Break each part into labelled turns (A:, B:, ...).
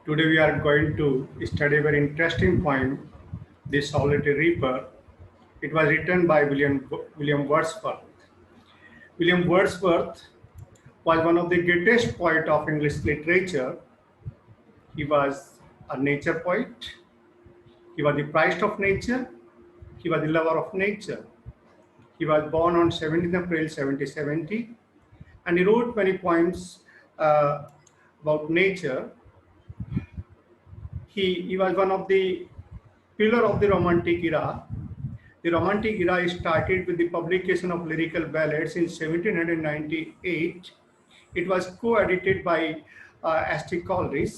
A: Today we are going to study a very interesting poem, The Solitary Reaper. It was written by William Wordsworth. William Wordsworth was one of the greatest poets of English literature. He was a nature poet. He was the priest of nature. He was the lover of nature. He was born on 17th April 1770 and he wrote many poems uh, about nature. He was one of the pillar of the Romantic era. The Romantic era started with the publication of lyrical ballads in 1798. It was co-edited by St. Coleridge.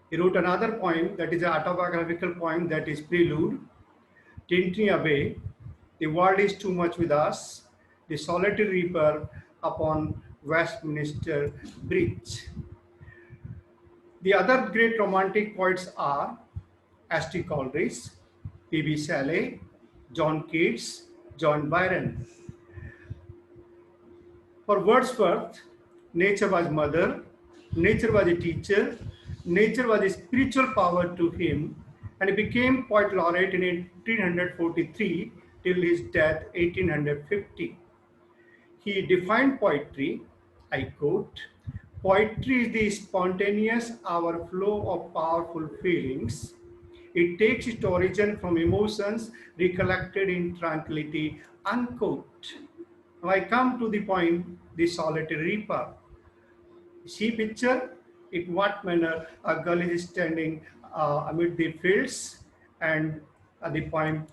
A: He wrote another poem that is an autobiographical poem that is Prelude, Tintry Abbey, The World is Too Much with Us, The Solitary Reaper upon Westminster Bridge. The other great romantic poets are St. Coleridge, P.B. Shelley, John Keats, John Byron. For Wordsworth, nature was mother, nature was a teacher, nature was a spiritual power to him, and he became poet laureate in 1843 till his death 1850. He defined poetry, I quote, poetry is the spontaneous overflow of powerful feelings. It takes its origin from emotions recollected in tranquility, unquote. Now I come to the point, the solitary reaper. See picture, in what manner a girl is standing amid the fields and the poem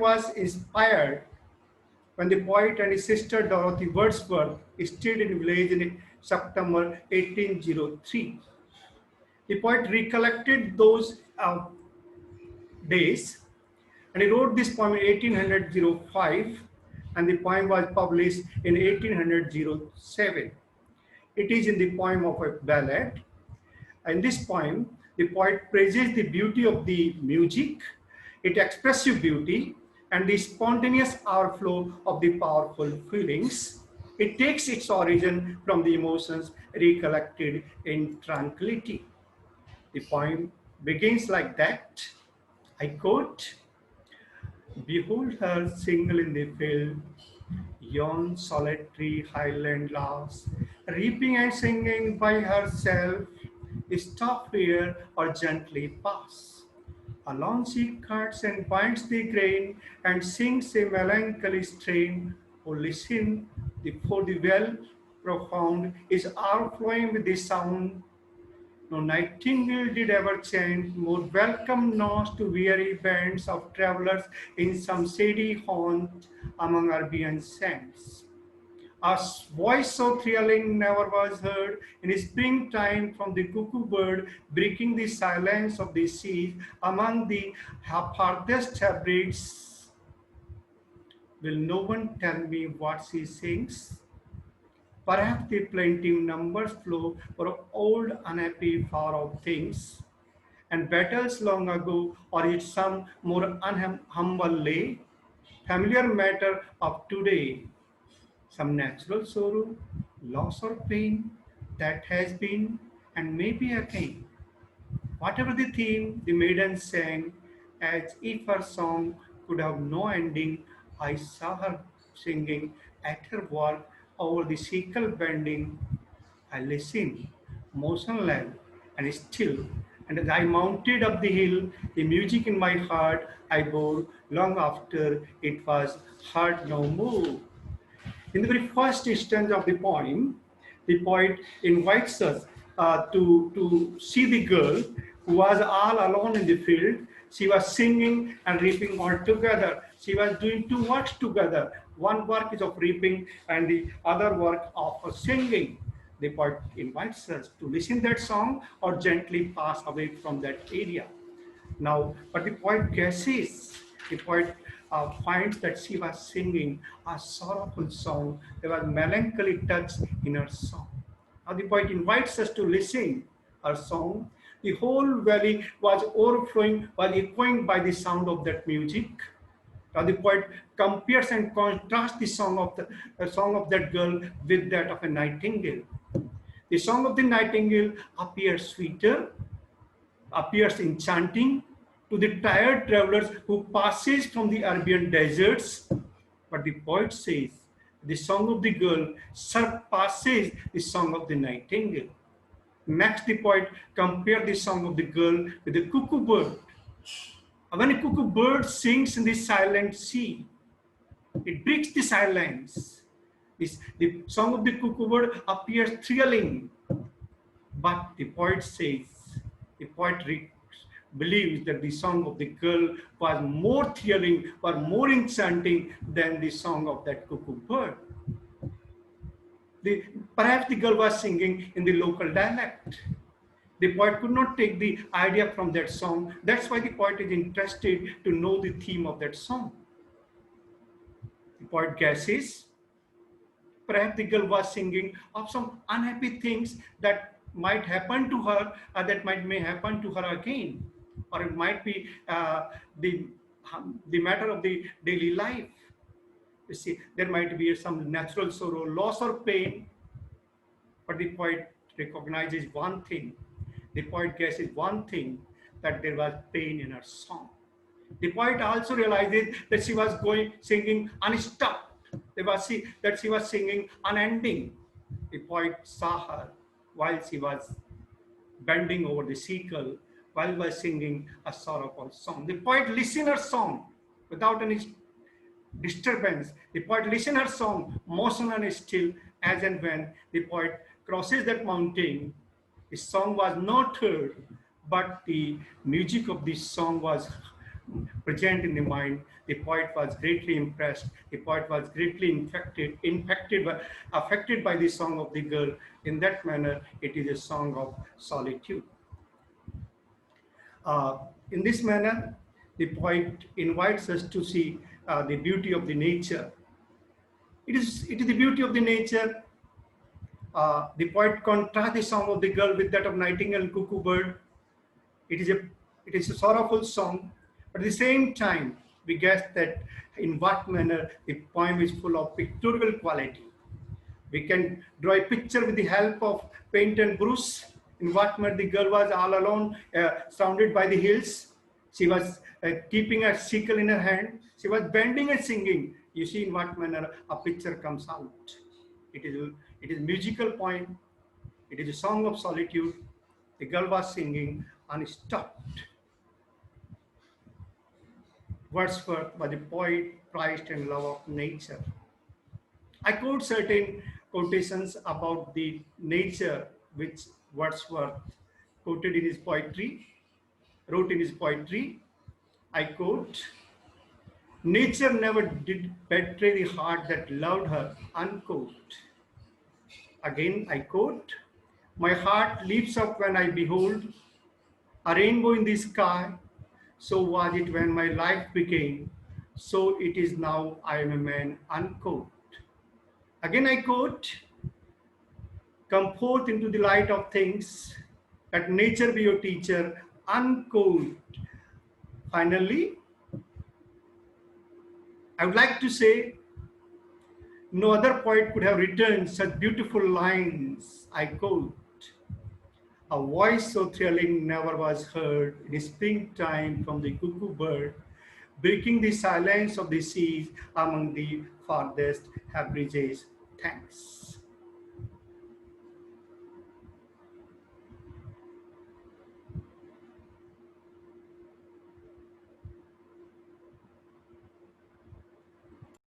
A: was inspired when the poet and his sister Dorothy Wordsworth stayed in a village in September 1803. The poet recollected those days and he wrote this poem in 1805 and the poem was published in 1807. It is in the poem of a ballad. In this poem, the poet praises the beauty of the music, its expressive beauty, and the spontaneous outflow of the powerful feelings. It takes its origin from the emotions recollected in tranquility. The poem begins like that. I quote, behold her single in the field, yon solitary highland lass, reaping and singing by herself, stop here or gently pass. Along she cuts and binds the grain and sings a melancholy strain. Oh, listen, for the well profound is overflowing with the sound. No nightingale did ever chant more welcome notes to weary bands of travelers in some shady haunt among Arabian sands. A voice so thrilling never was heard in springtime from the cuckoo bird, breaking the silence of the sea among the farthest hybrids. Will no one tell me what she sings? Perhaps the plaintive numbers flow for old unhappy far off things and battles long ago, or it's some more humble lay, familiar matter of today, some natural sorrow, loss or pain that has been and may be again. Whatever the theme, the maiden sang, as if her song could have no ending. I saw her singing at her work over the sickle bending. I listened, motionless and still, and as I mounted up the hill, the music in my heart I bore long after it was heard no more. In the very first instance of the poem, the poet invites us to see the girl who was all alone in the field. She was singing and reaping all together. She was doing two works together. One work is of reaping and the other work of singing. The poet invites us to listen that song or gently pass away from that area. Now, but the poet guesses, the poet finds that she was singing a sorrowful song. There was melancholy touch in her song. Now the poet invites us to listen her song. The whole valley was overflowing, was echoing by the sound of that music. Now the poet compares and contrasts the song of that girl with that of a nightingale. The song of the nightingale appears sweeter, appears enchanting to the tired travelers who passes from the Arabian deserts. But the poet says the song of the girl surpasses the song of the nightingale. Next, the poet compared the song of the girl with the cuckoo bird. When a cuckoo bird sings in the silent sea, it breaks the silence. The song of the cuckoo bird appears thrilling, but the poet says, the poet believes that the song of the girl was more thrilling, or more enchanting than the song of that cuckoo bird. Perhaps the girl was singing in the local dialect. The poet could not take the idea from that song. That's why the poet is interested to know the theme of that song. The poet guesses, perhaps the girl was singing of some unhappy things that might happen to her, or that may happen to her again. Or it might be the matter of the daily life. You see, there might be some natural sorrow, loss or pain, but the poet recognizes one thing. The poet guesses one thing, that there was pain in her song. The poet also realizes that she was singing unstopped. That she was singing unending. The poet saw her while she was bending over the sickle, while was singing a sorrowful song. The poet listened her song without any disturbance. The poet listened her song motionless and still, as and when the poet crosses that mountain. The song was not heard, but the music of this song was present in the mind. The poet was greatly impressed. The poet was greatly affected by the song of the girl. In that manner, it is a song of solitude. In this manner, the poet invites us to see the beauty of the nature. It is the beauty of the nature. The poet contrasts the song of the girl with that of nightingale and cuckoo bird. It is a sorrowful song, but at the same time, we guess that in what manner the poem is full of pictorial quality. We can draw a picture with the help of paint and brush. In what manner the girl was all alone, surrounded by the hills. She was keeping a sickle in her hand. She was bending and singing. You see in what manner a picture comes out. It is a musical poem. It is a song of solitude. The girl was singing unstopped. Wordsworth was a poet prized in love of nature. I quote certain quotations about the nature which Wordsworth quoted in his poetry, wrote in his poetry. I quote, "Nature never did betray the heart that loved her," unquote. Again, I quote, "My heart leaps up when I behold a rainbow in the sky. So was it when my life began. So it is now I am a man," unquote. Again, I quote, "Come forth into the light of things, let nature be your teacher," unquote. Finally, I would like to say, no other poet could have written such beautiful lines. I quote, "A voice so thrilling never was heard in springtime from the cuckoo bird, breaking the silence of the seas among the farthest Hebrides." Thanks.